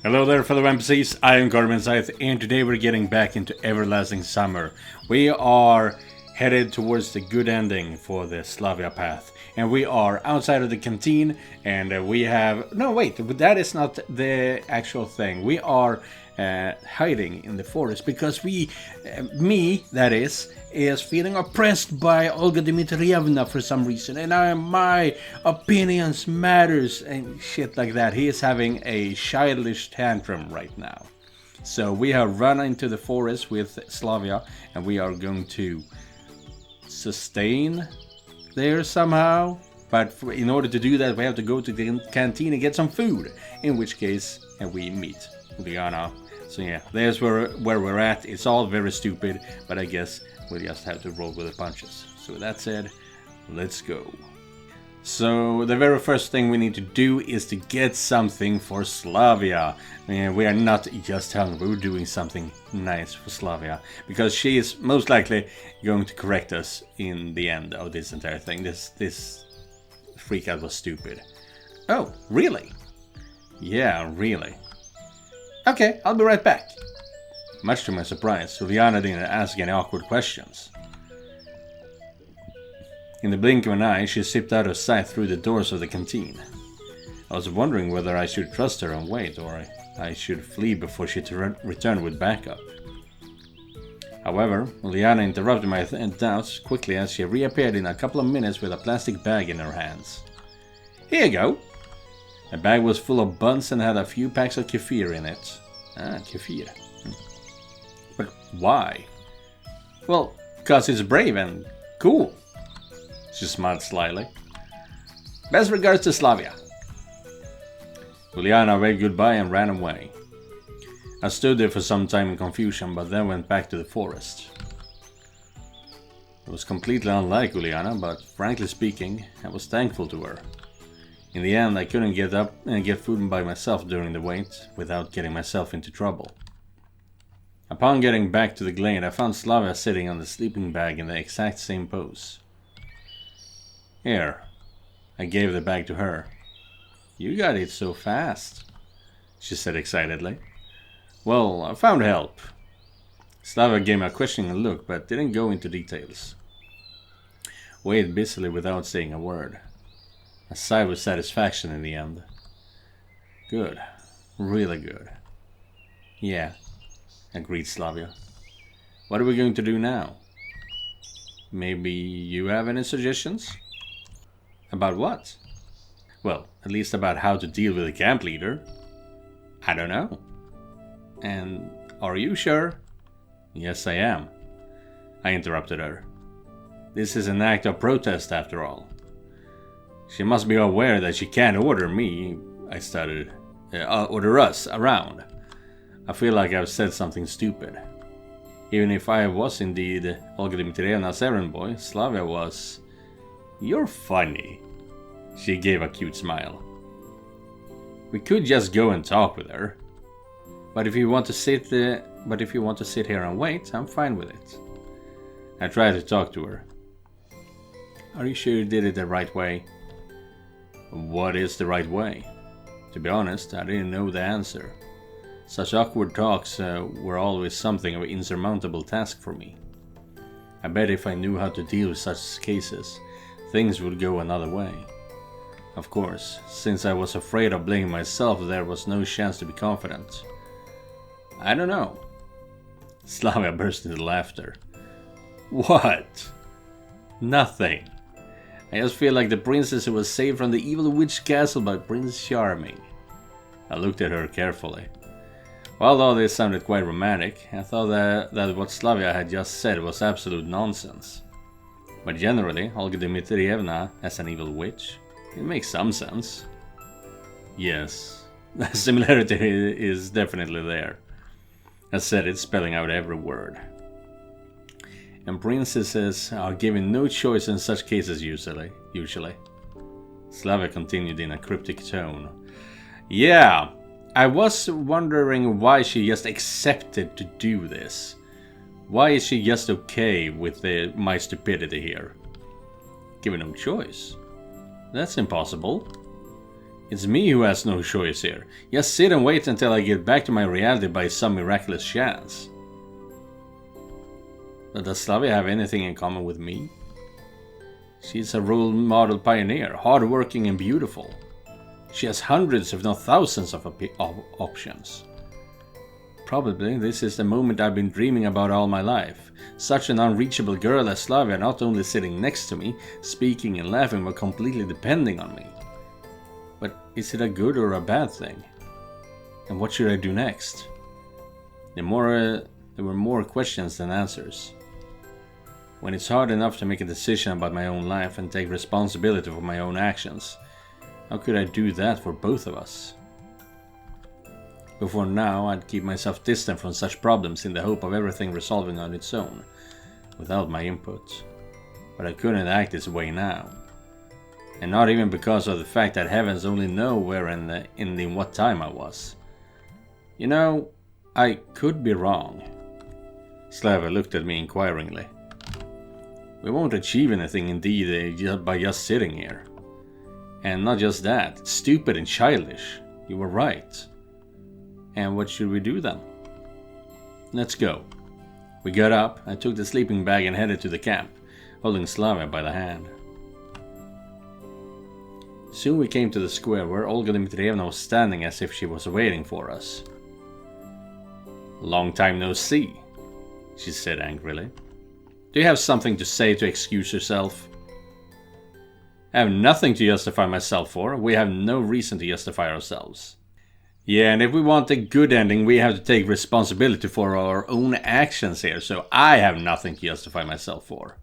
Hello there, fellow NPCs. I am Scythe, and today we're getting back into Everlasting Summer. We are headed towards the good ending for the Slavya Path, and we are outside of the canteen, and we have... No, wait, that is not the actual thing. We are hiding in the forest because me, that is feeling oppressed by Olga Dmitrievna for some reason, and my opinions matters and shit like that. He is having a childish tantrum right now. So we have run into the forest with Slavya, and we are going to sustain there somehow. But in order to do that, we have to go to the canteen and get some food, in which case we meet Liana. So yeah, there's where we're at. It's all very stupid, but I guess we'll just have to roll with the punches. So with that said, let's go. So the very first thing we need to do is to get something for Slavya. And we are not just hungry, we're doing something nice for Slavya, because she is most likely going to correct us in the end of this entire thing. This freak out was stupid. Oh, really? Yeah, really. Okay, I'll be right back. Much to my surprise, Liana didn't ask any awkward questions. In the blink of an eye, she zipped out of sight through the doors of the canteen. I was wondering whether I should trust her and wait, or I should flee before she returned with backup. However, Liana interrupted my doubts quickly as she reappeared in a couple of minutes with a plastic bag in her hands. Here you go. The bag was full of buns and had a few packs of kefir in it. Ah, kefir. But why? Well, because it's brave and cool. She smiled slyly. Best regards to Slavya. Juliana waved goodbye and ran away. I stood there for some time in confusion, but then went back to the forest. It was completely unlike Juliana, but frankly speaking, I was thankful to her. In the end, I couldn't get up and get food by myself during the wait without getting myself into trouble. Upon getting back to the glade, I found Slavya sitting on the sleeping bag in the exact same pose. Here, I gave the bag to her. You got it so fast, she said excitedly. Well, I found help. Slavya gave me a questioning look, but didn't go into details. Waited busily without saying a word. A sigh with satisfaction in the end. Good. Really good. Yeah, agreed Slavya. What are we going to do now? Maybe you have any suggestions? About what? Well, at least about how to deal with the camp leader. I don't know. And are you sure? Yes, I am. I interrupted her. This is an act of protest after all. She must be aware that she can't order me, I stuttered, order us around. I feel like I've said something stupid. Even if I was indeed Olga Dmitrievna's errand boy, Slavya was... You're funny. She gave a cute smile. We could just go and talk with her. But if you want to sit here and wait, I'm fine with it. I tried to talk to her. Are you sure you did it the right way? What is the right way? To be honest, I didn't know the answer. Such awkward talks were always something of an insurmountable task for me. I bet if I knew how to deal with such cases, things would go another way. Of course, since I was afraid of blaming myself, there was no chance to be confident. I don't know. Slavya burst into laughter. What? Nothing. I just feel like the princess who was saved from the evil witch castle by Prince Charming. I looked at her carefully. Although this sounded quite romantic, I thought that what Slavya had just said was absolute nonsense. But generally, Olga Dmitrievna as an evil witch, it makes some sense. Yes, the similarity is definitely there. I said it, spelling out every word. And princesses are given no choice in such cases usually. Slavya continued in a cryptic tone. Yeah, I was wondering why she just accepted to do this. Why is she just okay with my stupidity here? Given no choice. That's impossible. It's me who has no choice here. Just sit and wait until I get back to my reality by some miraculous chance. But does Slavya have anything in common with me? She's a role model pioneer, hardworking and beautiful. She has hundreds if not thousands of options. Probably this is the moment I've been dreaming about all my life. Such an unreachable girl as Slavya, not only sitting next to me, speaking and laughing, but completely depending on me. But is it a good or a bad thing? And what should I do next? There were more questions than answers. When it's hard enough to make a decision about my own life and take responsibility for my own actions, how could I do that for both of us? Before now, I'd keep myself distant from such problems in the hope of everything resolving on its own, without my input. But I couldn't act this way now. And not even because of the fact that heavens only know where and in what time I was. You know, I could be wrong. Slavya looked at me inquiringly. We won't achieve anything indeed by just sitting here. And not just that, it's stupid and childish. You were right. And what should we do then? Let's go. We got up, I took the sleeping bag and headed to the camp, holding Slavya by the hand. Soon we came to the square where Olga Dmitrievna was standing as if she was waiting for us. Long time no see, she said angrily. Do you have something to say to excuse yourself? I have nothing to justify myself for. We have no reason to justify ourselves. Yeah, and if we want a good ending, we have to take responsibility for our own actions here, so I have nothing to justify myself for.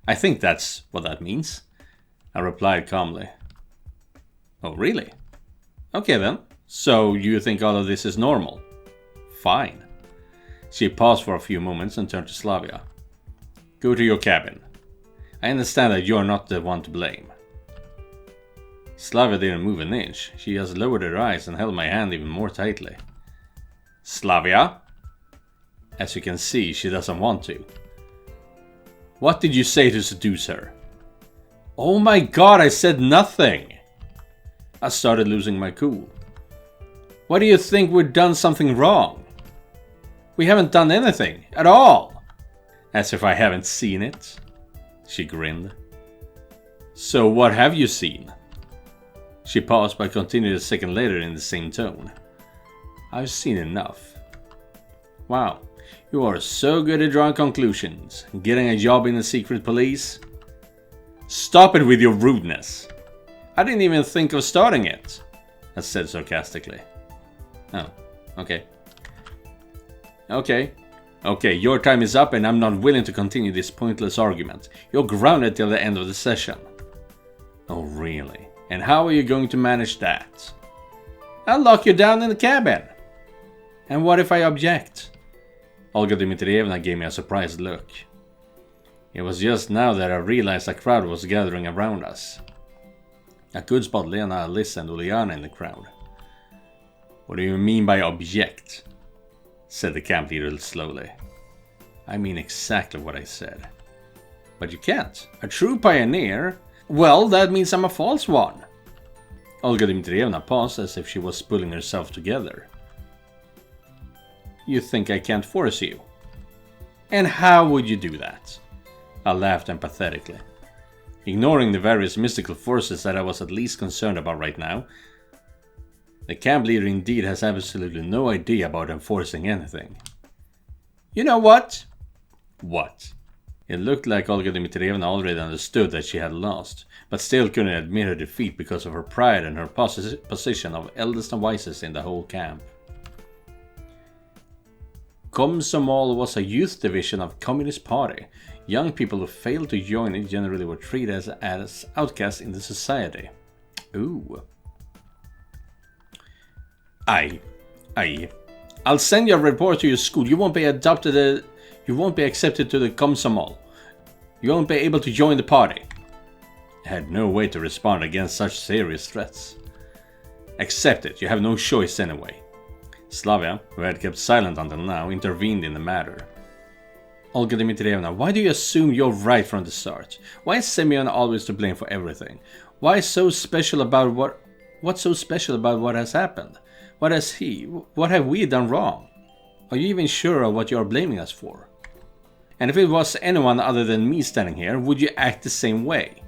I think that's what that means, I replied calmly. Oh, really? Okay then. So you think all of this is normal? Fine. She paused for a few moments and turned to Slavya. Go to your cabin. I understand that you're not the one to blame. Slavya didn't move an inch. She just lowered her eyes and held my hand even more tightly. Slavya? As you can see, she doesn't want to. What did you say to seduce her? Oh my god, I said nothing! I started losing my cool. Why do you think we've done something wrong? We haven't done anything, at all! As if I haven't seen it. She grinned. So what have you seen? She paused but continued a second later in the same tone. I've seen enough. Wow, you are so good at drawing conclusions. Getting a job in the secret police? Stop it with your rudeness. I didn't even think of starting it, I said sarcastically. Oh, okay. Okay, your time is up and I'm not willing to continue this pointless argument. You're grounded till the end of the session. Oh, really? And how are you going to manage that? I'll lock you down in the cabin. And what if I object? Olga Dmitrievna gave me a surprised look. It was just now that I realized a crowd was gathering around us. I could spot Lena, Alice and Uliana in the crowd. What do you mean by object? Said the camp leader slowly. I mean exactly what I said. But you can't. A true pioneer? Well, that means I'm a false one. Olga Dmitrievna paused as if she was pulling herself together. You think I can't force you? And how would you do that? I laughed empathetically. Ignoring the various mystical forces that I was at least concerned about right now, the camp leader indeed has absolutely no idea about enforcing anything. You know what? What? It looked like Olga Dmitrievna already understood that she had lost, but still couldn't admit her defeat because of her pride and her position of eldest and wisest in the whole camp. Komsomol was a youth division of Communist Party. Young people who failed to join it generally were treated as outcasts in the society. Ooh. I'll send you a report to your school. You won't be accepted to the Komsomol. You won't be able to join the party. I had no way to respond against such serious threats. Accept it, you have no choice anyway. Slavya, who had kept silent until now, intervened in the matter. Olga Dmitrievna, why do you assume you're right from the start? Why is Semyon always to blame for everything? Why so special about What's so special about what has happened? What have we done wrong? Are you even sure of what you are blaming us for? And if it was anyone other than me standing here, would you act the same way?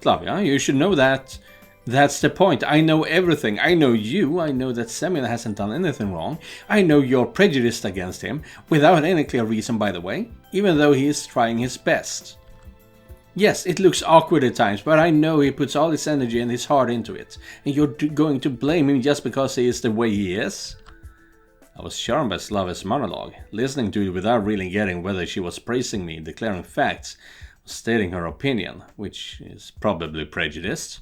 Slavia, you should know that. That's the point. I know everything. I know you. I know that Semyon hasn't done anything wrong. I know you're prejudiced against him, without any clear reason, by the way, even though he is trying his best. Yes, it looks awkward at times, but I know he puts all his energy and his heart into it, and you're going to blame him just because he is the way he is? I was charmed by Slavya's monologue, listening to it without really getting whether she was praising me, declaring facts, or stating her opinion, which is probably prejudiced.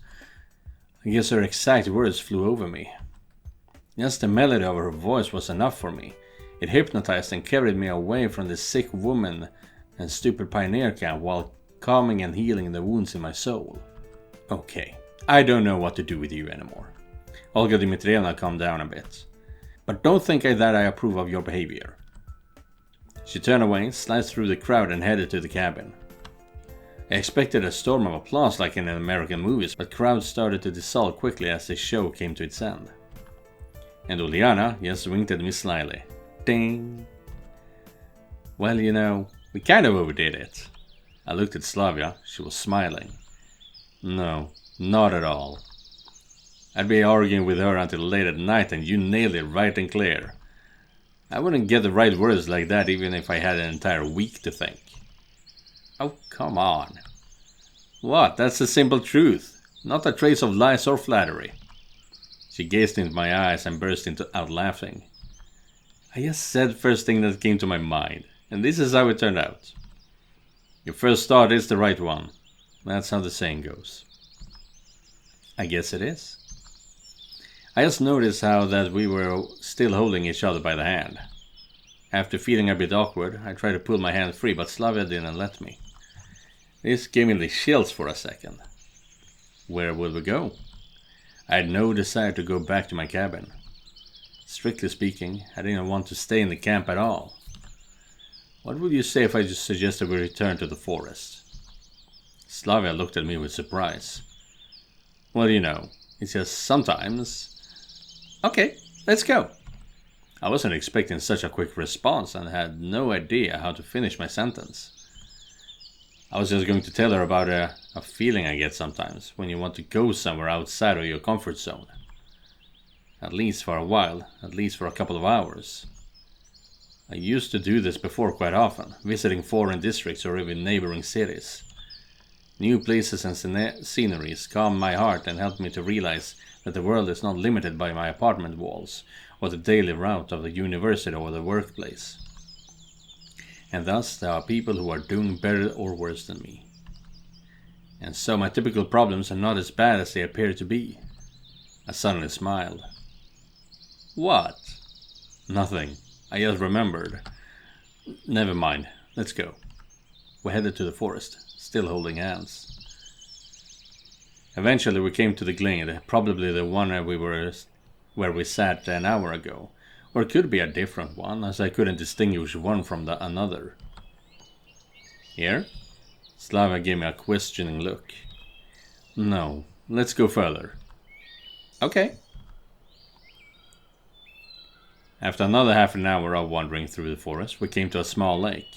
I guess her exact words flew over me. Just the melody of her voice was enough for me. It hypnotized and carried me away from the sick woman and stupid pioneer camp while calming and healing the wounds in my soul. Okay, I don't know what to do with you anymore. Olga Dmitrievna calmed down a bit. But don't think that I approve of your behavior. She turned away, sliced through the crowd and headed to the cabin. I expected a storm of applause like in American movies, but crowds started to dissolve quickly as the show came to its end. And Uliana just winked at me slyly. Ding! Well, you know, we kind of overdid it. I looked at Slavya, she was smiling. No, not at all. I'd be arguing with her until late at night and you nailed it right and clear. I wouldn't get the right words like that even if I had an entire week to think. Oh, come on. What? That's the simple truth. Not a trace of lies or flattery. She gazed into my eyes and burst out laughing. I just said first thing that came to my mind, and this is how it turned out. Your first thought is the right one. That's how the saying goes. I guess it is. I just noticed how that we were still holding each other by the hand. After feeling a bit awkward, I tried to pull my hand free, but Slavya didn't let me. This gave me the chills for a second. Where would we go? I had no desire to go back to my cabin. Strictly speaking, I didn't want to stay in the camp at all. What would you say if I just suggested we return to the forest? Slavya looked at me with surprise. Well, you know, it's just sometimes... Okay, let's go. I wasn't expecting such a quick response and had no idea how to finish my sentence. I was just going to tell her about a feeling I get sometimes when you want to go somewhere outside of your comfort zone. At least for a while, at least for a couple of hours. I used to do this before quite often, visiting foreign districts or even neighboring cities. New places and sceneries calmed my heart and helped me to realize that the world is not limited by my apartment walls or the daily route of the university or the workplace. And thus there are people who are doing better or worse than me. And so my typical problems are not as bad as they appear to be. I suddenly smiled. What? Nothing. I just remembered. Never mind. Let's go. We headed to the forest, still holding hands. Eventually we came to the glade, probably the one where we sat an hour ago. Or it could be a different one, as I couldn't distinguish one from another. Here? Slavya gave me a questioning look. No, let's go further. Okay. After another half an hour of wandering through the forest, we came to a small lake.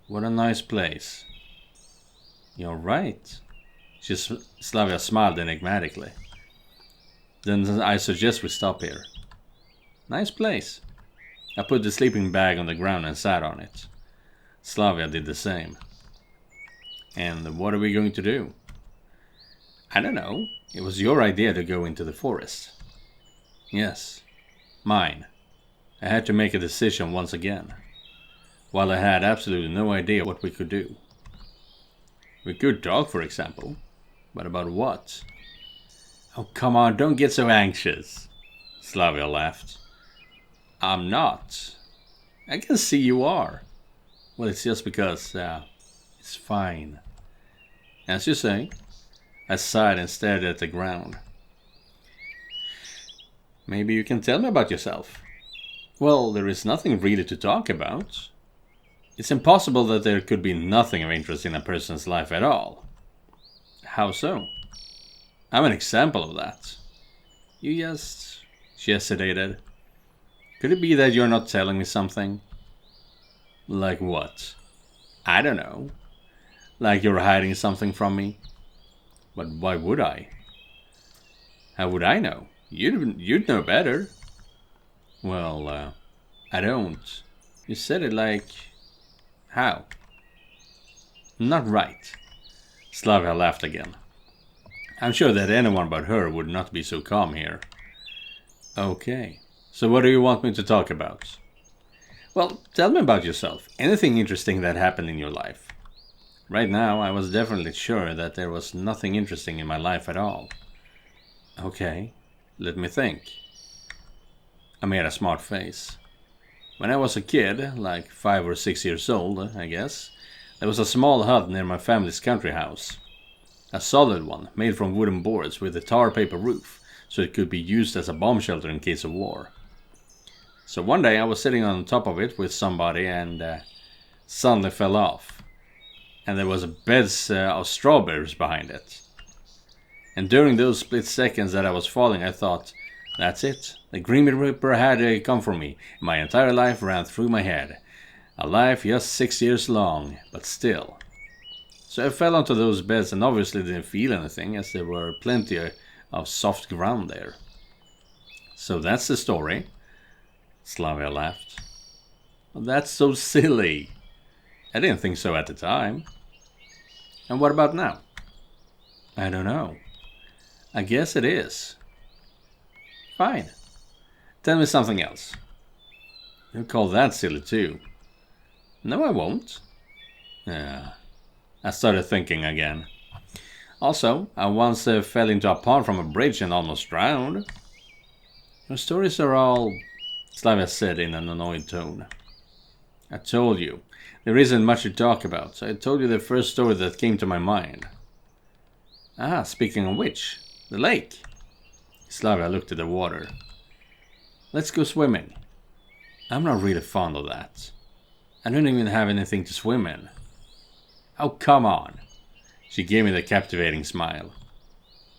What a nice place. You're right. Slavya smiled enigmatically. Then I suggest we stop here. Nice place. I put the sleeping bag on the ground and sat on it. Slavya did the same. And what are we going to do? I don't know. It was your idea to go into the forest. Yes, mine. I had to make a decision once again. While I had absolutely no idea what we could do. We could talk, for example. But about what? Oh, come on, don't get so anxious. Slavya laughed. I'm not. I can see you are. Well, it's just because, it's fine. As you say. I sighed and stared at the ground. Maybe you can tell me about yourself. Well, there is nothing really to talk about. It's impossible that there could be nothing of interest in a person's life at all. How so? I'm an example of that. You just... She hesitated. Could it be that you're not telling me something? Like what? I don't know. Like you're hiding something from me? But why would I? How would I know? You'd know better. Well, I don't. You said it like... How? Not right. Slavya laughed again. I'm sure that anyone but her would not be so calm here. Okay. So what do you want me to talk about? Well, tell me about yourself. Anything interesting that happened in your life? Right now, I was definitely sure that there was nothing interesting in my life at all. Okay, let me think. I made a smart face. When I was a kid, like 5 or 6 years old, I guess, there was a small hut near my family's country house. A solid one, made from wooden boards with a tar paper roof, so it could be used as a bomb shelter in case of war. So one day I was sitting on top of it with somebody and suddenly fell off. And there was beds of strawberries behind it. And during those split seconds that I was falling, I thought, that's it. The Grim Reaper had come for me. My entire life ran through my head. A life just 6 years long, but still. So I fell onto those beds and obviously didn't feel anything, as there were plenty of soft ground there. So that's the story. Slavya laughed. Well, that's so silly. I didn't think so at the time. And what about now? I don't know. I guess it is. Fine. Tell me something else. You'll call that silly too. No, I won't. Yeah. I started thinking again. Also, I once fell into a pond from a bridge and almost drowned. Your stories are all... Slavya said in an annoyed tone. I told you. There isn't much to talk about, so I told you the first story that came to my mind. Ah, speaking of which, the lake. Slavya looked at the water. Let's go swimming. I'm not really fond of that. I don't even have anything to swim in. Oh, come on. She gave me the captivating smile.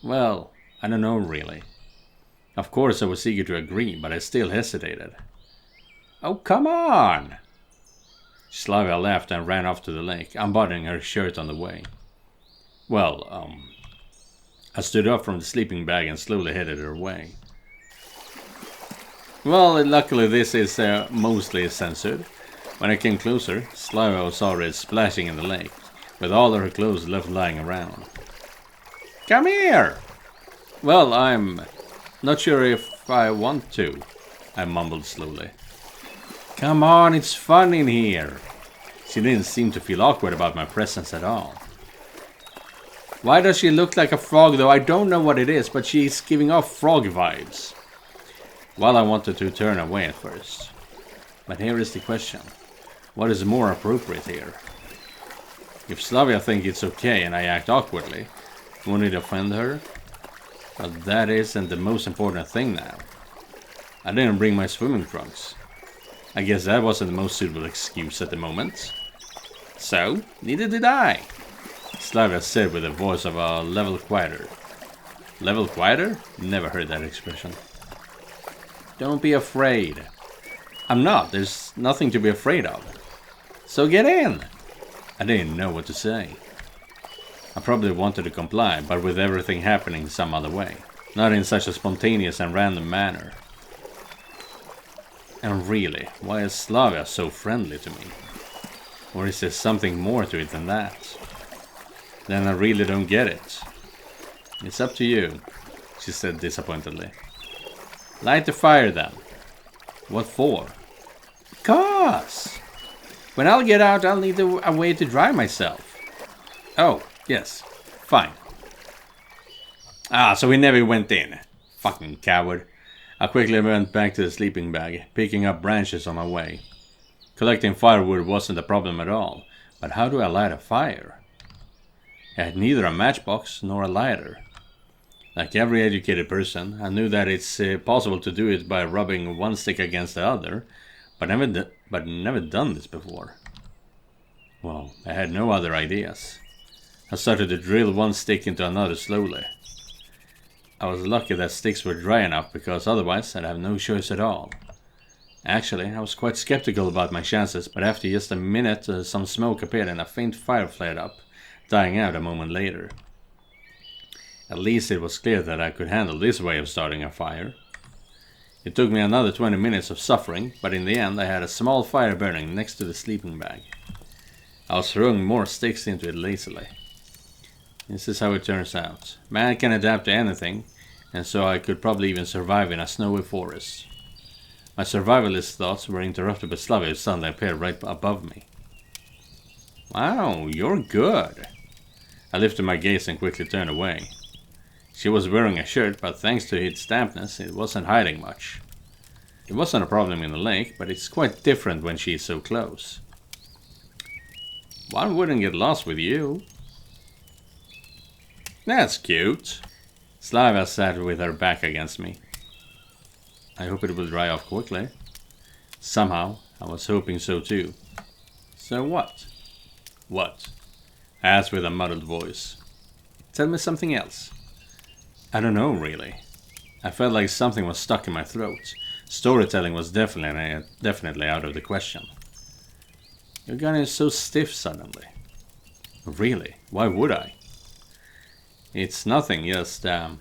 Well, I don't know really. Of course I was eager to agree, but I still hesitated. Oh, come on! Slavya laughed and ran off to the lake, unbuttoning her shirt on the way. Well, I stood up from the sleeping bag and slowly headed her way. Well, luckily this is mostly censored. When I came closer, Slavya was already splashing in the lake, with all her clothes left lying around. Come here! Well, I'm not sure if I want to, I mumbled slowly. Come on, it's fun in here. She didn't seem to feel awkward about my presence at all. Why does she look like a frog though? I don't know what it is, but she's giving off frog vibes. Well, I wanted to turn away at first. But here is the question. What is more appropriate here? If Slavya thinks it's okay and I act awkwardly, won't it offend her? But that isn't the most important thing now. I didn't bring my swimming trunks. I guess that wasn't the most suitable excuse at the moment. So, neither did I. Slavya said with a voice of a level quieter. Level quieter? Never heard that expression. Don't be afraid. I'm not. There's nothing to be afraid of. So get in. I didn't know what to say. I probably wanted to comply, but with everything happening some other way. Not in such a spontaneous and random manner. And really, why is Slavya so friendly to me? Or is there something more to it than that? Then I really don't get it. It's up to you, she said disappointedly. Light the fire then. What for? Because! When I'll get out, I'll need a way to dry myself. Oh, yes. Fine. Ah, so he never went in. Fucking coward. I quickly went back to the sleeping bag, picking up branches on my way. Collecting firewood wasn't a problem at all, but how do I light a fire? I had neither a matchbox nor a lighter. Like every educated person, I knew that it's possible to do it by rubbing one stick against the other, but never done this before. Well, I had no other ideas. I started to drill one stick into another slowly. I was lucky that sticks were dry enough, because otherwise I'd have no choice at all. Actually, I was quite skeptical about my chances, but after just a minute some smoke appeared and a faint fire flared up, dying out a moment later. At least it was clear that I could handle this way of starting a fire. It took me another 20 minutes of suffering, but in the end I had a small fire burning next to the sleeping bag. I was throwing more sticks into it lazily. This is how it turns out. Man can adapt to anything, and so I could probably even survive in a snowy forest. My survivalist thoughts were interrupted by Slavya, who suddenly appeared right above me. Wow, you're good. I lifted my gaze and quickly turned away. She was wearing a shirt, but thanks to its dampness, it wasn't hiding much. It wasn't a problem in the lake, but it's quite different when she is so close. One wouldn't get lost with you. That's cute. Slavya sat with her back against me. I hope it will dry off quickly. Somehow, I was hoping so too. So what? What? I asked with a muddled voice. Tell me something else. I don't know, really. I felt like something was stuck in my throat. Storytelling was definitely out of the question. Your gun is so stiff suddenly. Really? Why would I? It's nothing, just I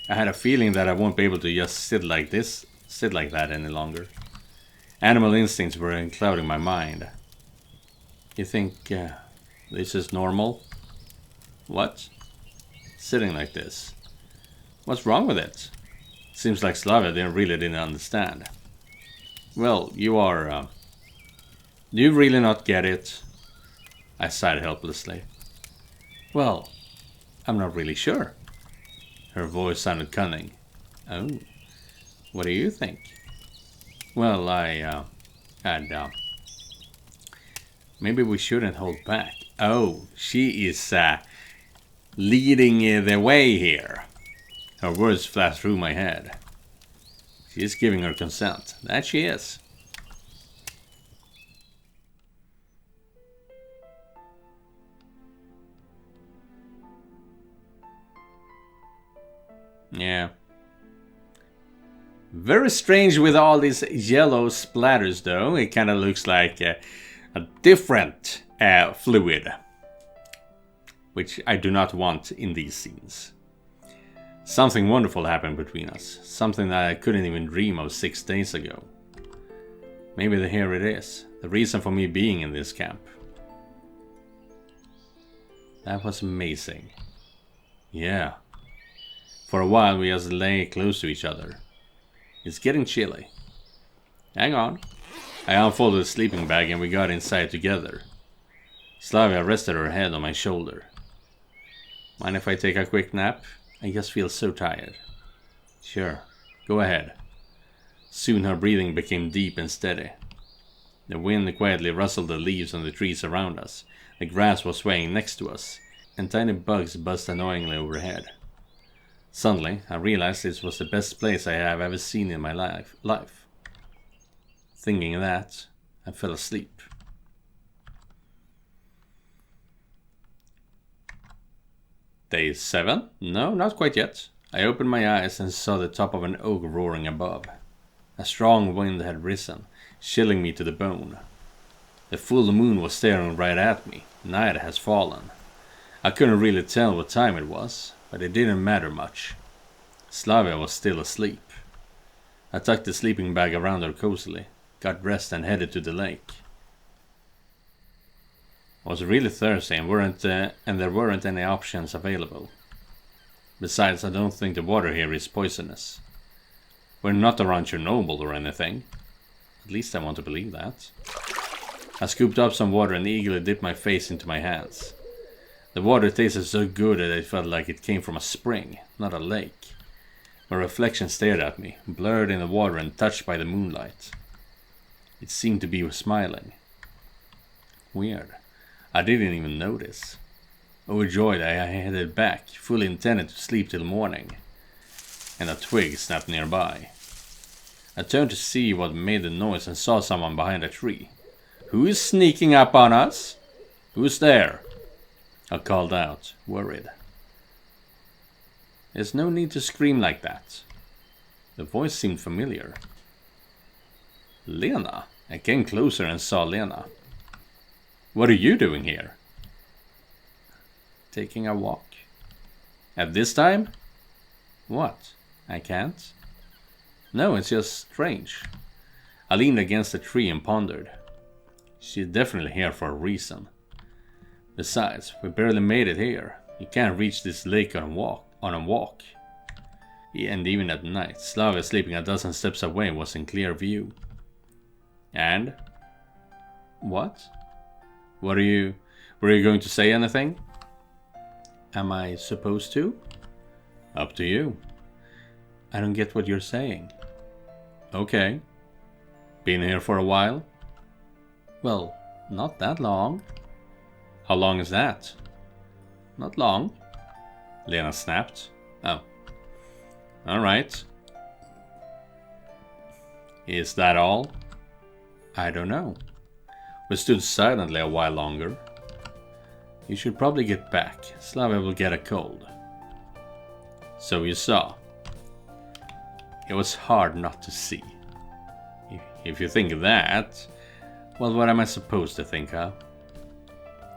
had a feeling that I won't be able to just sit like that any longer. Animal instincts were clouding my mind. You think this is normal? What? Sitting like this. What's wrong with it? Seems like Slavya didn't understand. Well, you are... do you really not get it? I sighed helplessly. Well, I'm not really sure. Her voice sounded cunning. Oh, what do you think? Well, maybe we shouldn't hold back. Oh, she is leading the way here. Her words flashed through my head. She is giving her consent. That she is. Yeah. Very strange with all these yellow splatters though. It kind of looks like a different fluid. Which I do not want in these scenes. Something wonderful happened between us. Something that I couldn't even dream of 6 days ago. Maybe here it is. The reason for me being in this camp. That was amazing. Yeah. For a while we just lay close to each other. It's getting chilly. Hang on. I unfolded the sleeping bag and we got inside together. Slavya rested her head on my shoulder. Mind if I take a quick nap? I just feel so tired. Sure, go ahead. Soon her breathing became deep and steady. The wind quietly rustled the leaves on the trees around us. The grass was swaying next to us, and tiny bugs buzzed annoyingly overhead. Suddenly, I realized this was the best place I have ever seen in my life. Thinking that, I fell asleep. Day 7? No, not quite yet. I opened my eyes and saw the top of an oak roaring above. A strong wind had risen, chilling me to the bone. The full moon was staring right at me. Night has fallen. I couldn't really tell what time it was, but it didn't matter much. Slavya was still asleep. I tucked the sleeping bag around her cozily, got dressed and headed to the lake. I was really thirsty and there weren't any options available. Besides, I don't think the water here is poisonous. We're not around Chernobyl or anything. At least I want to believe that. I scooped up some water and eagerly dipped my face into my hands. The water tasted so good that it felt like it came from a spring, not a lake. My reflection stared at me, blurred in the water and touched by the moonlight. It seemed to be smiling. Weird. I didn't even notice. Overjoyed, I headed back, fully intended to sleep till morning. And a twig snapped nearby. I turned to see what made the noise and saw someone behind a tree. Who is sneaking up on us? Who's there? I called out, worried. There's no need to scream like that. The voice seemed familiar. Lena? I came closer and saw Lena. What are you doing here? Taking a walk. At this time? What? I can't? No, it's just strange. I leaned against a tree and pondered. She's definitely here for a reason. Besides, we barely made it here. You can't reach this lake on a walk. And even at night, Slavya sleeping a dozen steps away was in clear view. And? What? Were you going to say anything? Am I supposed to? Up to you. I don't get what you're saying. Okay. Been here for a while? Well, not that long. How long is that? Not long. Lena snapped. Oh. Alright. Is that all? I don't know. We stood silently a while longer. You should probably get back. Slavya will get a cold. So you saw. It was hard not to see. If you think that, well, what am I supposed to think, huh?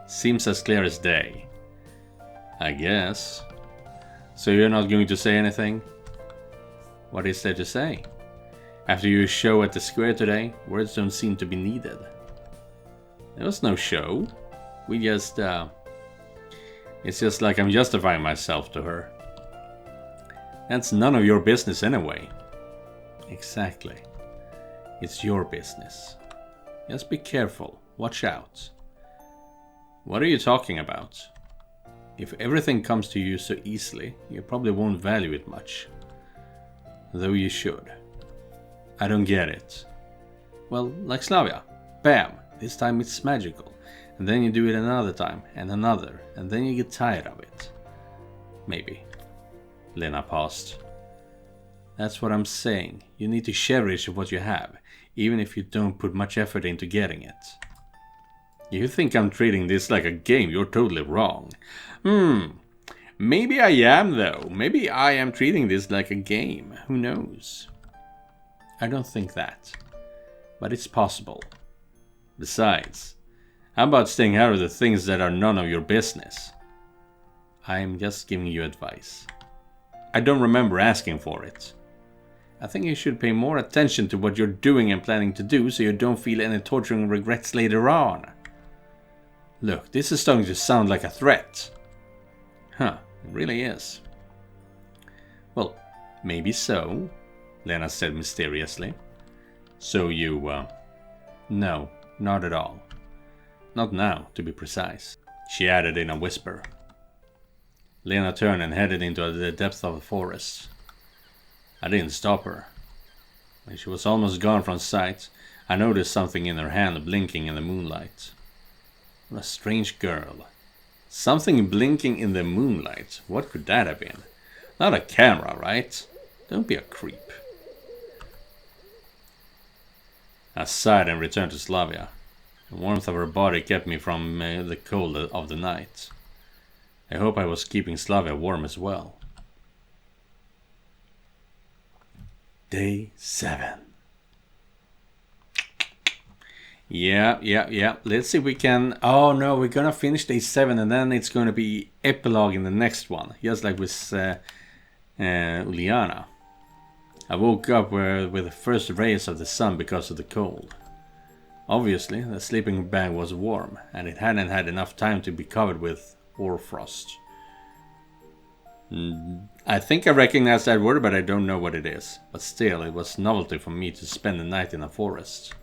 Seems as clear as day. I guess. So you're not going to say anything? What is there to say? After your show at the square today, words don't seem to be needed. There was no show. We just, it's just like I'm justifying myself to her. That's none of your business anyway. Exactly. It's your business. Just be careful. Watch out. What are you talking about? If everything comes to you so easily, you probably won't value it much. Though you should. I don't get it. Well, like Slavya. Bam! This time it's magical. And then you do it another time, and another, and then you get tired of it. Maybe. Lena paused. That's what I'm saying. You need to cherish what you have, even if you don't put much effort into getting it. You think I'm treating this like a game, you're totally wrong. Maybe I am though. Maybe I am treating this like a game. Who knows? I don't think that. But it's possible. Besides, how about staying out of the things that are none of your business? I am just giving you advice. I don't remember asking for it. I think you should pay more attention to what you're doing and planning to do so you don't feel any torturing regrets later on. Look, this is starting to sound like a threat. Huh, it really is. Well, maybe so, Lena said mysteriously. So you, No, not at all. Not now, to be precise, she added in a whisper. Lena turned and headed into the depths of the forest. I didn't stop her. When she was almost gone from sight, I noticed something in her hand blinking in the moonlight. What a strange girl. Something blinking in the moonlight. What could that have been? Not a camera, right? Don't be a creep. I sighed and returned to Slavya. The warmth of her body kept me from the cold of the night. I hope I was keeping Slavya warm as well. Day 7. Yeah. Let's see if we can... Oh no, we're gonna finish day 7 and then it's gonna be epilogue in the next one. Just like with Uliana. I woke up with the first rays of the sun because of the cold. Obviously, the sleeping bag was warm, and it hadn't had enough time to be covered with hoarfrost. I think I recognize that word, but I don't know what it is. But still, it was novelty for me to spend the night in a forest.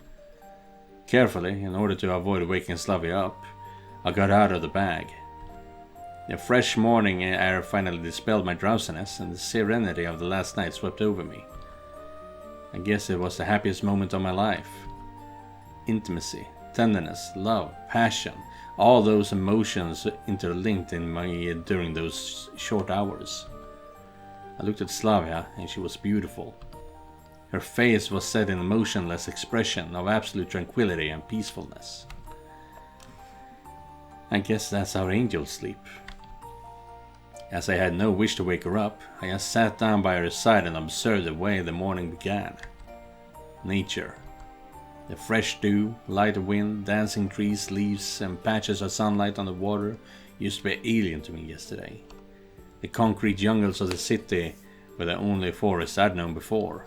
Carefully, in order to avoid waking Slavya up, I got out of the bag. The fresh morning air finally dispelled my drowsiness, and the serenity of the last night swept over me. I guess it was the happiest moment of my life. Intimacy, tenderness, love, passion, all those emotions interlinked in me during those short hours. I looked at Slavya, and she was beautiful. Her face was set in a motionless expression of absolute tranquility and peacefulness. I guess that's how angels sleep. As I had no wish to wake her up, I just sat down by her side and observed the way the morning began. Nature. The fresh dew, light wind, dancing trees, leaves, and patches of sunlight on the water used to be alien to me yesterday. The concrete jungles of the city were the only forest I'd known before.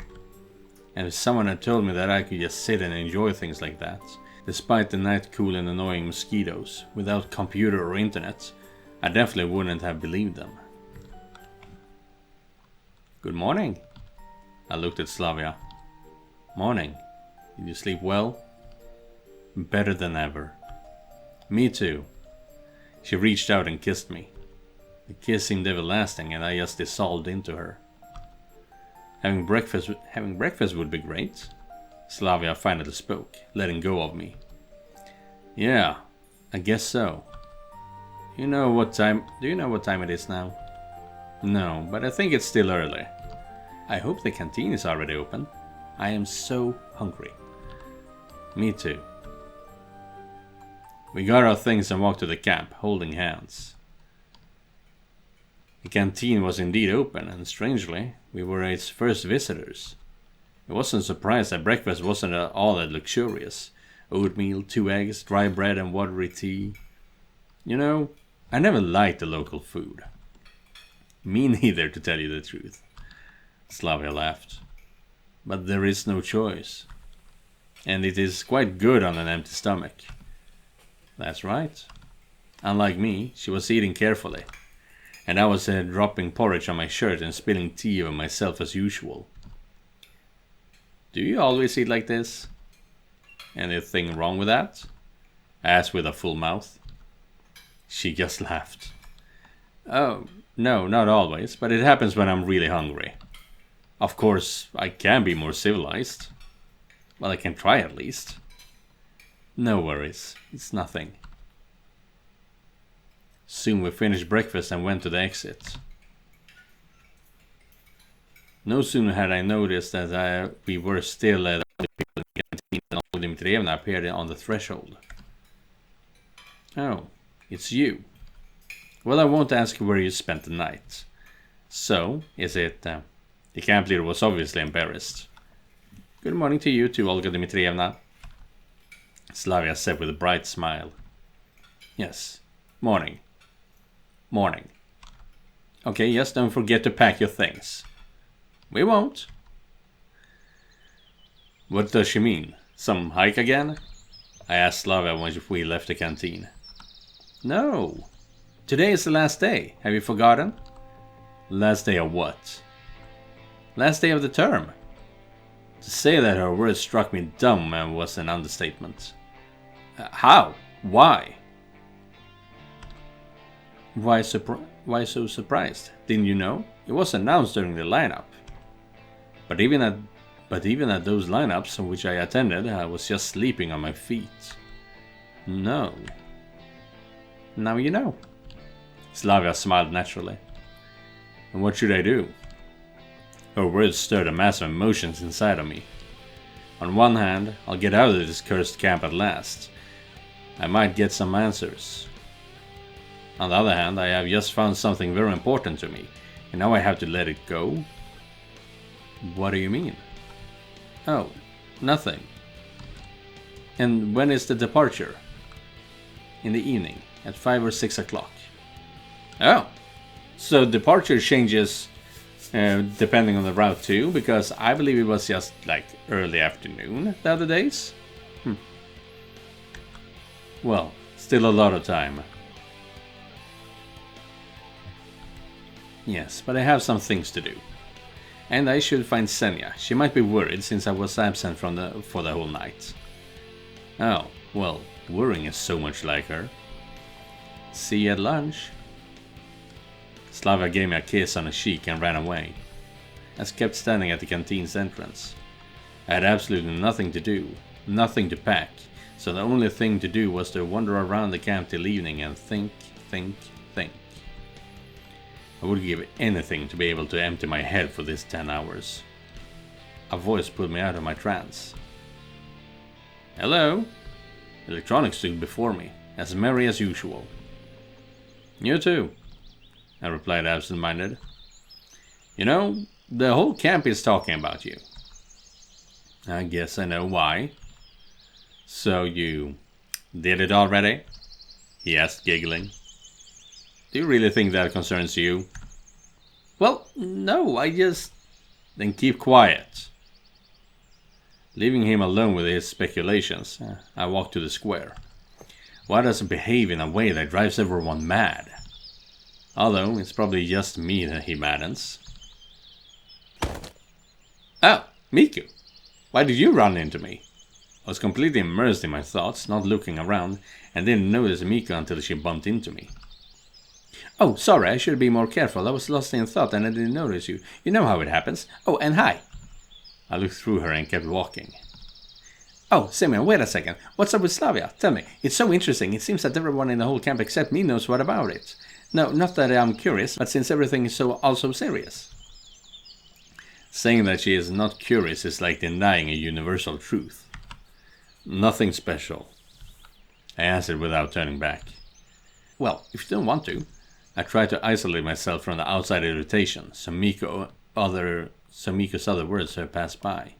And if someone had told me that I could just sit and enjoy things like that, despite the night cool and annoying mosquitoes, without computer or internet, I definitely wouldn't have believed them. Good morning. I looked at Slavya. Morning. Did you sleep well? Better than ever. Me too. She reached out and kissed me. The kiss seemed everlasting and I just dissolved into her. Having breakfast would be great. Slavya finally spoke, letting go of me. Yeah, I guess so. Do you know what time it is now? No, but I think it's still early. I hope the canteen is already open. I am so hungry. Me too. We got our things and walked to the camp, holding hands. The canteen was indeed open, and strangely, we were its first visitors. I wasn't surprised that breakfast wasn't all that luxurious. Oatmeal, 2 eggs, dry bread and watery tea. You know, I never liked the local food. Me neither, to tell you the truth. Slavya laughed. But there is no choice. And it is quite good on an empty stomach. That's right. Unlike me, she was eating carefully. And I was dropping porridge on my shirt and spilling tea over myself as usual. Do you always eat like this? Anything wrong with that? I asked with a full mouth. She just laughed. Oh, no, not always, but it happens when I'm really hungry. Of course, I can be more civilized. Well, I can try at least. No worries, it's nothing. Soon we finished breakfast and went to the exit. No sooner had I noticed that we were still at the people in the canteen than Olga Dmitrievna appeared on the threshold. Oh, it's you. Well, I won't ask where you spent the night. So, is it... The camp leader was obviously embarrassed. Good morning to you too, Olga Dmitrievna. Slavya said with a bright smile. Yes, morning. Morning. Okay, just don't forget to pack your things. We won't. What does she mean? Some hike again? I asked Slavya when we left the canteen. No. Today is the last day. Have you forgotten? Last day of what? Last day of the term. To say that her words struck me dumb was an understatement. How? Why? Why so surprised? Didn't you know? It was announced during the lineup. But even at those lineups in which I attended, I was just sleeping on my feet. No. Now you know. Slavya smiled naturally. And what should I do? Her words stirred a mass of emotions inside of me. On one hand, I'll get out of this cursed camp at last. I might get some answers. On the other hand, I have just found something very important to me, and now I have to let it go? What do you mean? Oh, nothing. And when is the departure? In the evening, at 5 or 6 o'clock. Oh, so departure changes depending on the route too, because I believe it was just like early afternoon the other days. Well, still a lot of time. Yes, but I have some things to do. And I should find Senya. She might be worried since I was absent for the whole night. Oh, well, worrying is so much like her. See you at lunch. Slavya gave me a kiss on the cheek and ran away. I kept standing at the canteen's entrance. I had absolutely nothing to do, nothing to pack, so the only thing to do was to wander around the camp till evening and think. I would give anything to be able to empty my head for this 10 hours. A voice pulled me out of my trance. Hello? Electronics stood before me, as merry as usual. You too. I replied absent-minded. You know, the whole camp is talking about you. I guess I know why. So you did it already? He asked, giggling. Do you really think that concerns you? Well, no, I just... Then keep quiet. Leaving him alone with his speculations, I walked to the square. Why does he behave in a way that drives everyone mad? Although, it's probably just me that he maddens. Oh, Miku! Why did you run into me? I was completely immersed in my thoughts, not looking around, and didn't notice Miku until she bumped into me. Oh, sorry, I should be more careful. I was lost in thought and I didn't notice you. You know how it happens. Oh, and hi. I looked through her and kept walking. Oh, Simeon, wait a second. What's up with Slavya? Tell me. It's so interesting. It seems that everyone in the whole camp except me knows what about it. No, not that I'm curious, but since everything is so also serious. Saying that she is not curious is like denying a universal truth. Nothing special. I answered without turning back. Well, if you don't want to. I tried to isolate myself from the outside irritation, so Miko's other words had passed by.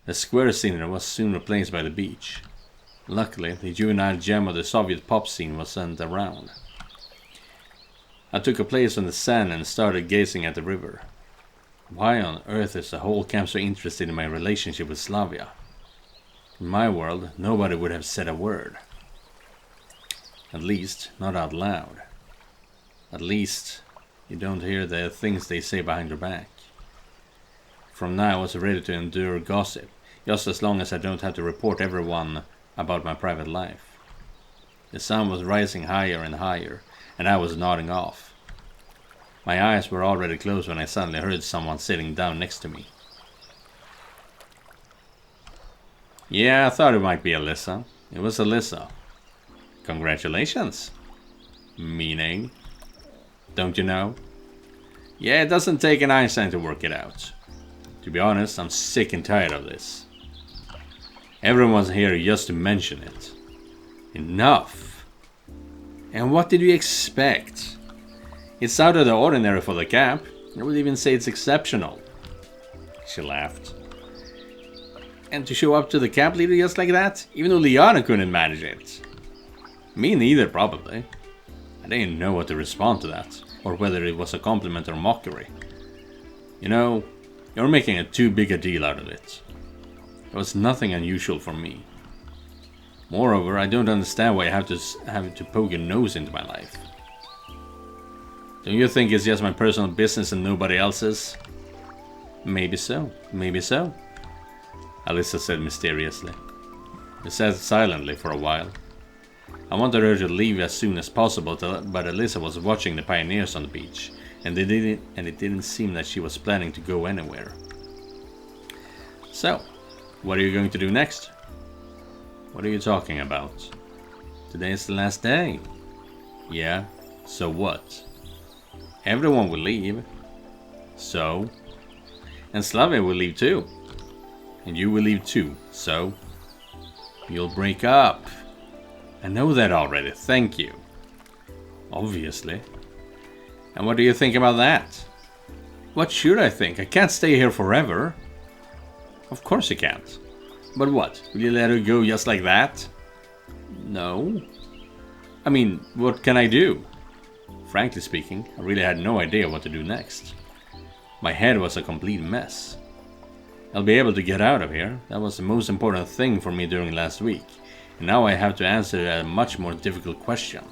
The square scenery was soon replaced by the beach. Luckily, the juvenile gem of the Soviet pop scene wasn't around. I took a place on the sand and started gazing at the river. Why on earth is the whole camp so interested in my relationship with Slavya? In my world, nobody would have said a word. At least, not out loud. At least, you don't hear the things they say behind your back. From now I was ready to endure gossip, just as long as I don't have to report everyone about my private life. The sun was rising higher and higher, and I was nodding off. My eyes were already closed when I suddenly heard someone sitting down next to me. Yeah, I thought it might be Alyssa. It was Alyssa. Congratulations. Meaning? Don't you know? Yeah, it doesn't take an Einstein to work it out. To be honest, I'm sick and tired of this. Everyone's here just to mention it. Enough. And what did you expect? It's out of the ordinary for the camp. I would even say it's exceptional. She laughed. And to show up to the camp leader just like that? Even though Liana couldn't manage it. Me neither, probably. I didn't know what to respond to that, or whether it was a compliment or mockery. You know, you're making too big a deal out of it. It was nothing unusual for me. Moreover, I don't understand why I have to poke your nose into my life. Don't you think it's just my personal business and nobody else's? Maybe so, maybe so. Alyssa said mysteriously. We sat silently for a while. I wanted her to leave as soon as possible, but Alyssa was watching the pioneers on the beach, and it didn't seem that she was planning to go anywhere. So, what are you going to do next? What are you talking about? Today is the last day. Yeah, so what? Everyone will leave. So? And Slavya will leave too. And you will leave too, so? You'll break up. I know that already, thank you. Obviously. And what do you think about that? What should I think? I can't stay here forever. Of course you can't. But what? Will you let her go just like that? No. I mean, what can I do? Frankly speaking, I really had no idea what to do next. My head was a complete mess. I'll be able to get out of here. That was the most important thing for me during last week. And now I have to answer a much more difficult question.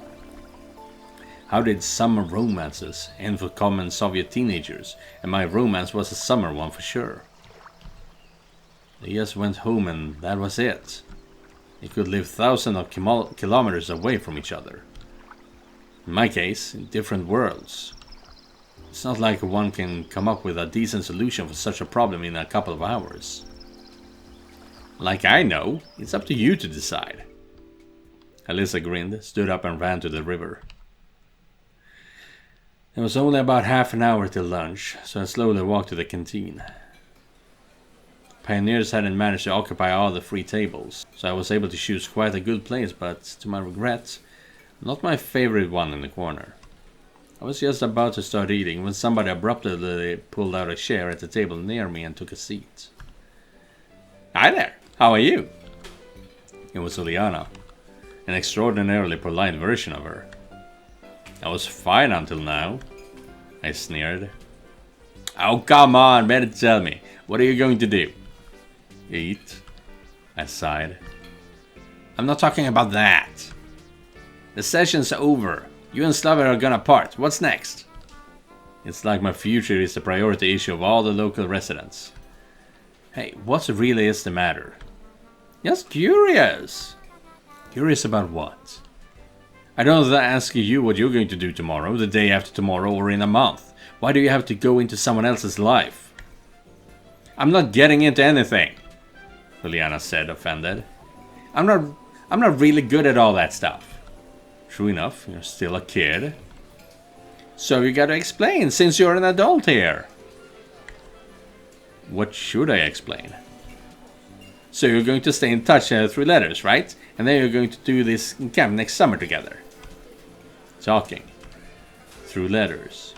How did summer romances end for common Soviet teenagers? And my romance was a summer one for sure. They just went home and that was it. They could live thousands of kilometers away from each other. In my case, in different worlds. It's not like one can come up with a decent solution for such a problem in a couple of hours. Like I know, it's up to you to decide. Alyssa grinned, stood up and ran to the river. It was only about half an hour till lunch, so I slowly walked to the canteen. Pioneers hadn't managed to occupy all the free tables, so I was able to choose quite a good place, but to my regret, not my favorite one in the corner. I was just about to start eating when somebody abruptly pulled out a chair at the table near me and took a seat. Hi there, how are you? It was Uliana, an extraordinarily polite version of her. I was fine until now, I sneered. Oh, come on, better tell me. What are you going to do? Eat, I sighed. I'm not talking about that. The session's over. You and Slavya are gonna part. What's next? It's like my future is the priority issue of all the local residents. Hey, what really is the matter? Just curious. Curious about what? I don't ask you what you're going to do tomorrow, the day after tomorrow, or in a month. Why do you have to go into someone else's life? I'm not getting into anything, Uliana said, offended. I'm not really good at all that stuff. True enough, you're still a kid. So you gotta explain, since you're an adult here. What should I explain? So you're going to stay in touch through letters, right? And then you're going to do this camp next summer together. Talking. Through letters.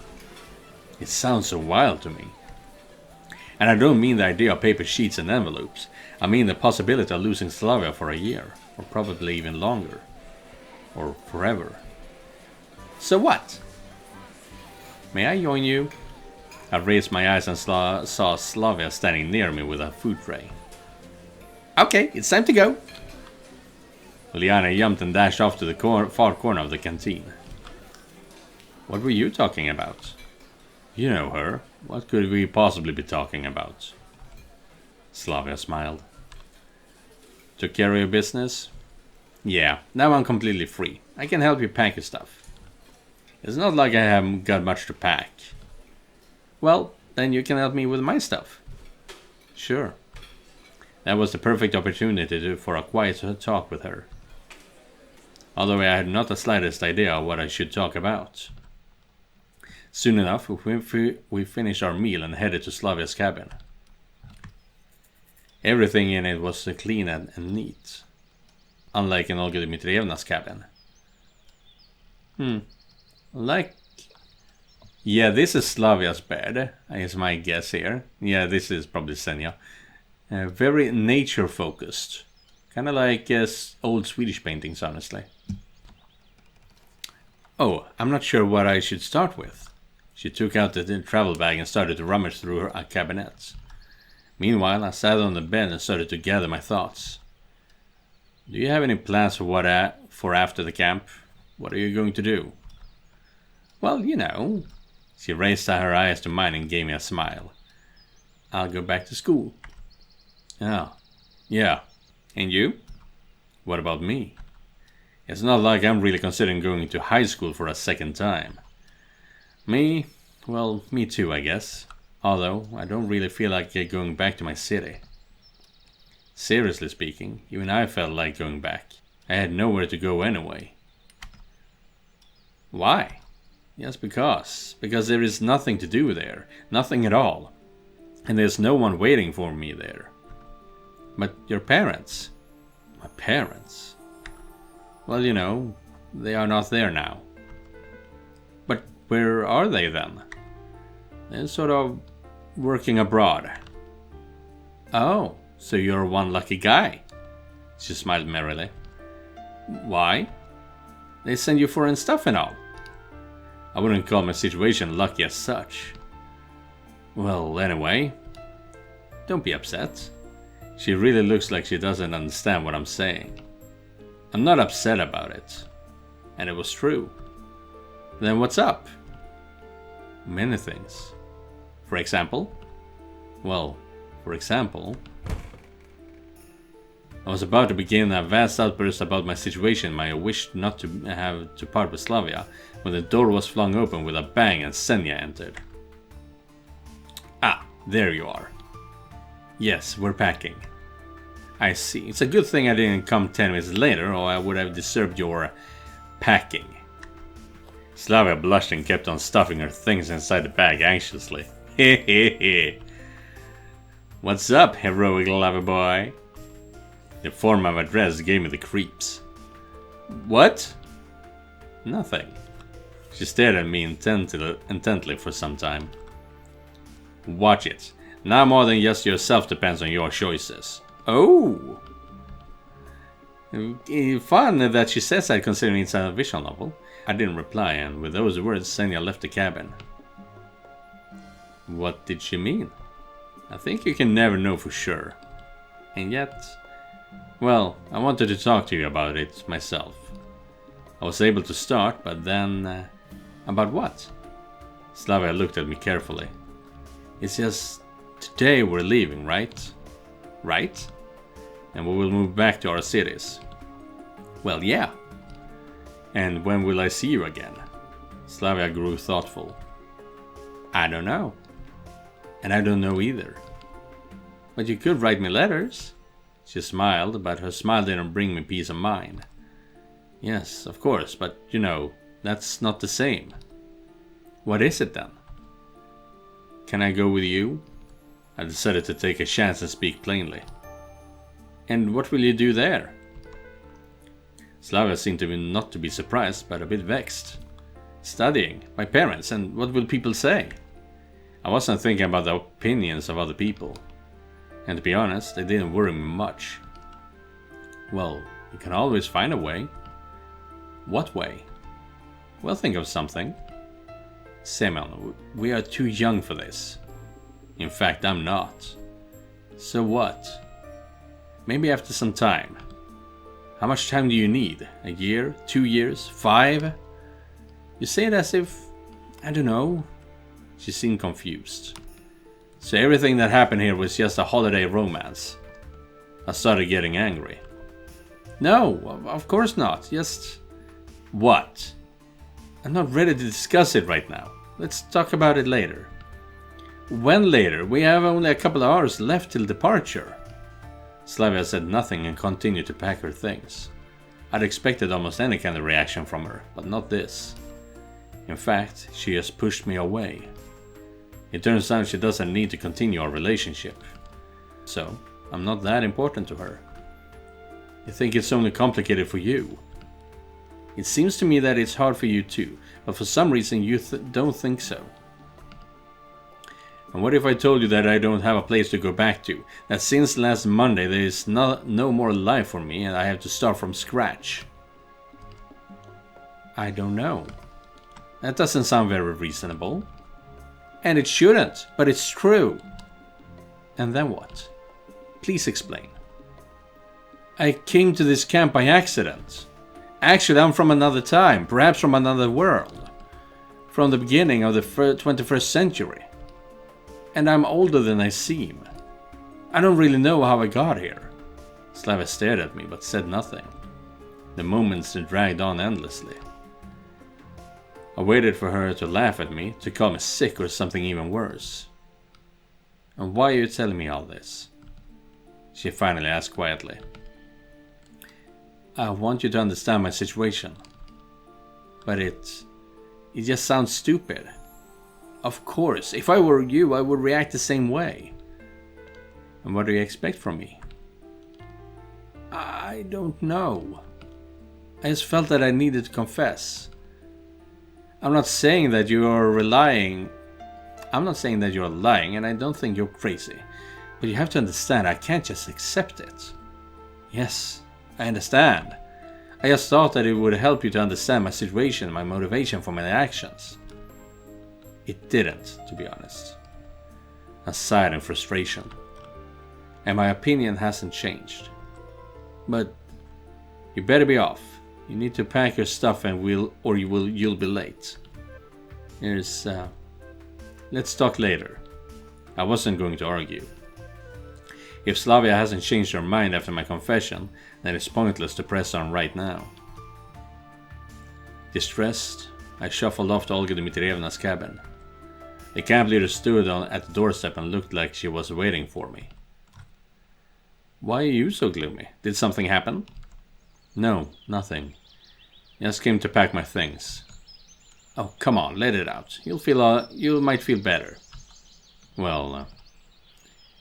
It sounds so wild to me. And I don't mean the idea of paper sheets and envelopes. I mean the possibility of losing Slavya for a year. Or probably even longer. Or forever. So what? May I join you? I raised my eyes and saw Slavya standing near me with a food tray. Okay, it's time to go. Uliana jumped and dashed off to the far corner of the canteen. What were you talking about? You know her. What could we possibly be talking about? Slavya smiled. Took care of your business? Yeah, now I'm completely free. I can help you pack your stuff. It's not like I haven't got much to pack. Well, then you can help me with my stuff. Sure. That was the perfect opportunity for a quiet talk with her. Although I had not the slightest idea of what I should talk about. Soon enough, we finished our meal and headed to Slavya's cabin. Everything in it was clean and neat. Unlike in Olga Dmitrievna's cabin. Yeah, this is Slavya's bed, is my guess here. Yeah, this is probably Senja. Very nature-focused. Kind of like old Swedish paintings, honestly. Oh, I'm not sure what I should start with. She took out the travel bag and started to rummage through her cabinet. Meanwhile, I sat on the bed and started to gather my thoughts. Do you have any plans for after the camp? What are you going to do? Well, you know. She raised her eyes to mine and gave me a smile. I'll go back to school. Oh, yeah. And you? What about me? It's not like I'm really considering going to high school for a second time. Me? Well, me too, I guess. Although, I don't really feel like going back to my city. Seriously speaking, even I felt like going back. I had nowhere to go anyway. Why? Yes, because. Because there is nothing to do there. Nothing at all. And there's no one waiting for me there. But your parents? My parents? Well, you know, they are not there now. But where are they then? They're sort of working abroad. Oh, so you're one lucky guy. She smiled merrily. Why? They send you foreign stuff and all. I wouldn't call my situation lucky as such. Well, anyway, don't be upset. She really looks like she doesn't understand what I'm saying. I'm not upset about it. And it was true. Then what's up? Many things. For example? Well, for example, I was about to begin a vast outburst about my situation, my wish not to have to part with Slavya, when the door was flung open with a bang and Senja entered. Ah, there you are. Yes, we're packing. I see. It's a good thing I didn't come 10 minutes later, or I would have disturbed your packing. Slavya blushed and kept on stuffing her things inside the bag anxiously. Hehehe. What's up, heroic lover boy? The form of a dress gave me the creeps. What? Nothing. She stared at me intently for some time. Watch it. Now more than just yourself depends on your choices. Oh! Fun that she says that considering it's a visual novel. I didn't reply, and with those words, Senja left the cabin. What did she mean? I think you can never know for sure. And yet... Well, I wanted to talk to you about it myself. I was able to start, but then... about what? Slavia looked at me carefully. It's just... today we're leaving, right? Right? And we will move back to our cities. Well, yeah. And when will I see you again? Slavia grew thoughtful. I don't know. And I don't know either. But you could write me letters. She smiled, but her smile didn't bring me peace of mind. Yes, of course, but you know, that's not the same. What is it then? Can I go with you? I decided to take a chance and speak plainly. And what will you do there? Slavia seemed not to be surprised, but a bit vexed. Studying, my parents, and what will people say? I wasn't thinking about the opinions of other people. And to be honest, they didn't worry me much. Well, you can always find a way. What way? Well, think of something. Semyon, we are too young for this. In fact, I'm not. So what? Maybe after some time. How much time do you need? A year? 2 years? 5? You say it as if... I don't know. She seemed confused. So everything that happened here was just a holiday romance. I started getting angry. No, of course not. Just... What? I'm not ready to discuss it right now. Let's talk about it later. When later? We have only a couple of hours left till departure. Slavia said nothing and continued to pack her things. I'd expected almost any kind of reaction from her, but not this. In fact, she just pushed me away. It turns out she doesn't need to continue our relationship. So, I'm not that important to her. You think it's only complicated for you? It seems to me that it's hard for you too, but for some reason you don't think so. And what if I told you that I don't have a place to go back to? That since last Monday there is no more life for me and I have to start from scratch? I don't know. That doesn't sound very reasonable. And it shouldn't, but it's true. And then what? Please explain. I came to this camp by accident. Actually, I'm from another time, perhaps from another world. From the beginning of the 21st century. And I'm older than I seem. I don't really know how I got here. Slavia stared at me but said nothing. The moments dragged on endlessly. I waited for her to laugh at me, to call me sick or something even worse. And why are you telling me all this? She finally asked quietly. I want you to understand my situation. But it just sounds stupid. Of course, if I were you, I would react the same way. And what do you expect from me? I don't know. I just felt that I needed to confess. I'm not saying that you're lying, and I don't think you're crazy. But you have to understand, I can't just accept it. Yes, I understand. I just thought that it would help you to understand my situation, my motivation for my actions. It didn't, to be honest. I sighed in frustration. And my opinion hasn't changed. But you better be off. You need to pack your stuff and you'll be late. Let's talk later. I wasn't going to argue. If Slavia hasn't changed her mind after my confession, then it's pointless to press on right now. Distressed, I shuffled off to Olga Dmitrievna's cabin. The camp leader stood at the doorstep and looked like she was waiting for me. Why are you so gloomy? Did something happen? No, nothing. Just came to pack my things. Oh, come on, let it out. You might feel better. Well,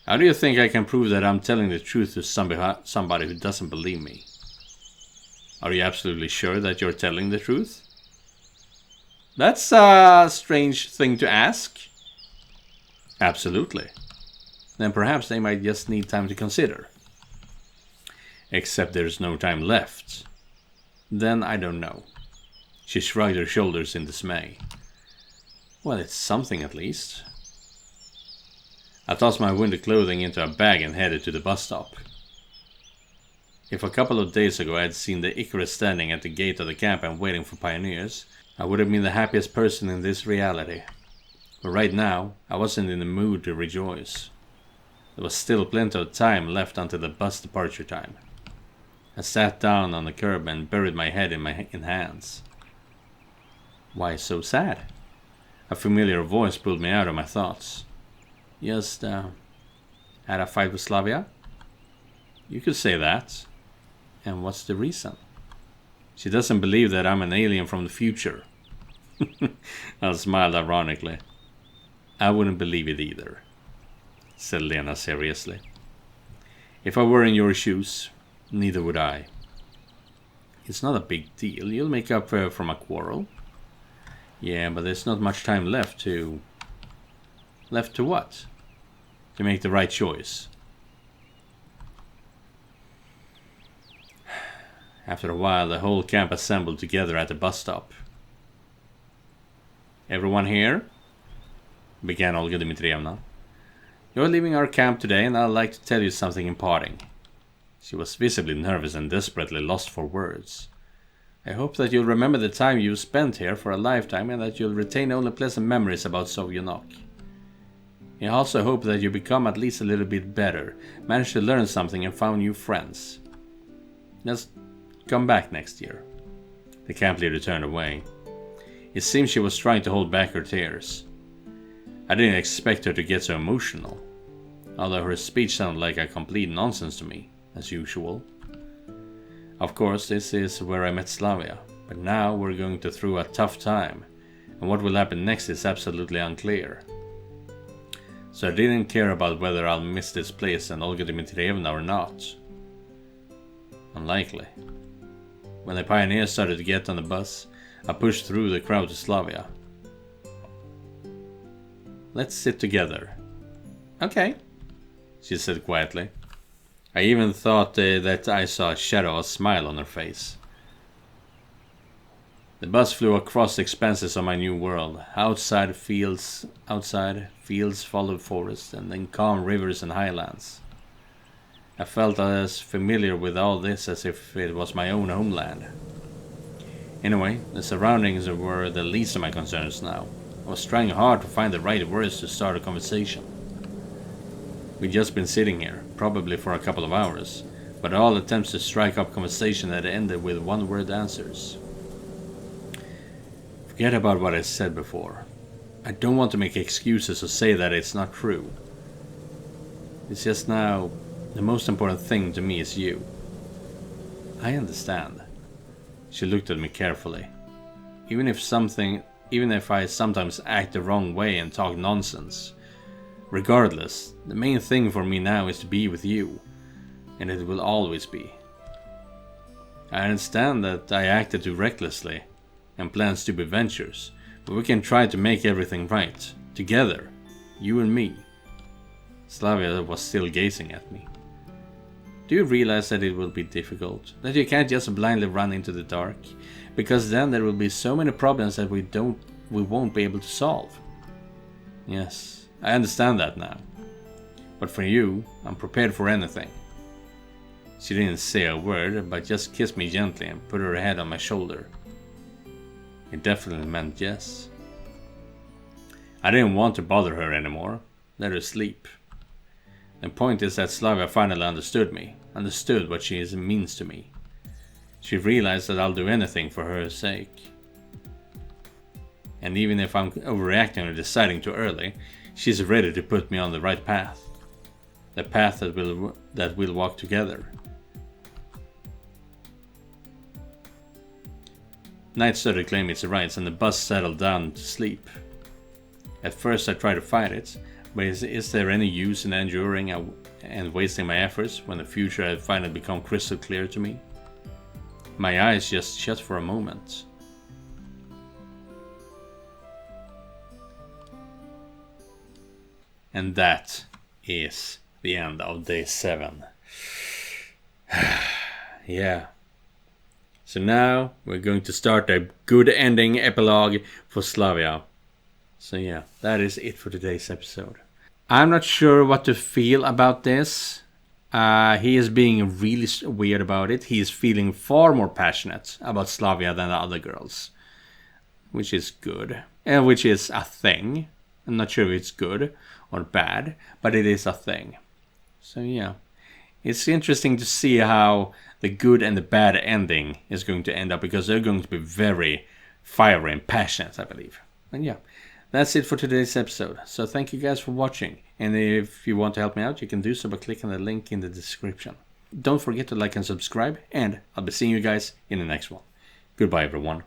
how do you think I can prove that I'm telling the truth to somebody who doesn't believe me? Are you absolutely sure that you're telling the truth? That's a strange thing to ask. Absolutely. Then perhaps they might just need time to consider. Except there's no time left. Then I don't know. She shrugged her shoulders in dismay. Well, it's something at least. I tossed my winter clothing into a bag and headed to the bus stop. If a couple of days ago I had seen the Icarus standing at the gate of the camp and waiting for pioneers, I would have been the happiest person in this reality. But right now, I wasn't in the mood to rejoice. There was still plenty of time left until the bus departure time. I sat down on the curb and buried my head in hands. Why so sad? A familiar voice pulled me out of my thoughts. Just, had a fight with Slavya? You could say that. And what's the reason? She doesn't believe that I'm an alien from the future. I smiled ironically. I wouldn't believe it either, said Lena seriously. If I were in your shoes, neither would I. It's not a big deal. You'll make up from a quarrel. Yeah, but there's not much time left to... Left to what? To make the right choice. After a while, the whole camp assembled together at the bus stop. Everyone here? Began Olga Dmitrievna. You're leaving our camp today, and I'd like to tell you something in parting. She was visibly nervous and desperately lost for words. I hope that you'll remember the time you've spent here for a lifetime and that you'll retain only pleasant memories about Sovyonok. I also hope that you become at least a little bit better, manage to learn something and found new friends. Just come back next year. The camp leader turned away. It seemed she was trying to hold back her tears. I didn't expect her to get so emotional, although her speech sounded like a complete nonsense to me, as usual. Of course, this is where I met Slavya, but now we're going through a tough time, and what will happen next is absolutely unclear. So I didn't care about whether I'll miss this place and Olga Dmitrievna or not. Unlikely. When the pioneers started to get on the bus, I pushed through the crowd to Slavya. Let's sit together. Okay, she said quietly. I even thought that I saw a shadow of a smile on her face. The bus flew across the expanses of my new world. Outside fields followed forests, and then calm rivers and highlands. I felt as familiar with all this as if it was my own homeland. Anyway, the surroundings were the least of my concerns now. I was trying hard to find the right words to start a conversation. We'd just been sitting here, probably for a couple of hours, but all attempts to strike up conversation had ended with one-word answers. Forget about what I said before. I don't want to make excuses or say that it's not true. It's just now, the most important thing to me is you. I understand. She looked at me carefully. Even if I sometimes act the wrong way and talk nonsense. Regardless, the main thing for me now is to be with you, and it will always be. I understand that I acted too recklessly and planned stupid ventures, but we can try to make everything right, together, you and me. Slavya was still gazing at me. Do you realize that it will be difficult? That you can't just blindly run into the dark? Because then there will be so many problems that we won't be able to solve. Yes, I understand that now. But for you, I'm prepared for anything. She didn't say a word, but just kissed me gently and put her head on my shoulder. It definitely meant yes. I didn't want to bother her anymore. Let her sleep. The point is that Slavya finally understood what she means to me. She realized that I'll do anything for her sake. And even if I'm overreacting or deciding too early, she's ready to put me on the right path. The path that we'll walk together. Night started claiming its rights and the bus settled down to sleep. At first I tried to fight it, but is there any use in enduring and wasting my efforts when the future had finally become crystal clear to me? My eyes just shut for a moment. And that is the end of day 7. Yeah. So now we're going to start a good ending epilogue for Slavya. So yeah, that is it for today's episode. I'm not sure what to feel about this. He is being really weird about it. He is feeling far more passionate about Slavya than the other girls. Which is good. And which is a thing. I'm not sure if it's good or bad, but it is a thing. So yeah. It's interesting to see how the good and the bad ending is going to end up, because they're going to be very fiery and passionate, I believe. And yeah, that's it for today's episode. So thank you guys for watching. And if you want to help me out, you can do so by clicking the link in the description. Don't forget to like and subscribe, and I'll be seeing you guys in the next one. Goodbye, everyone.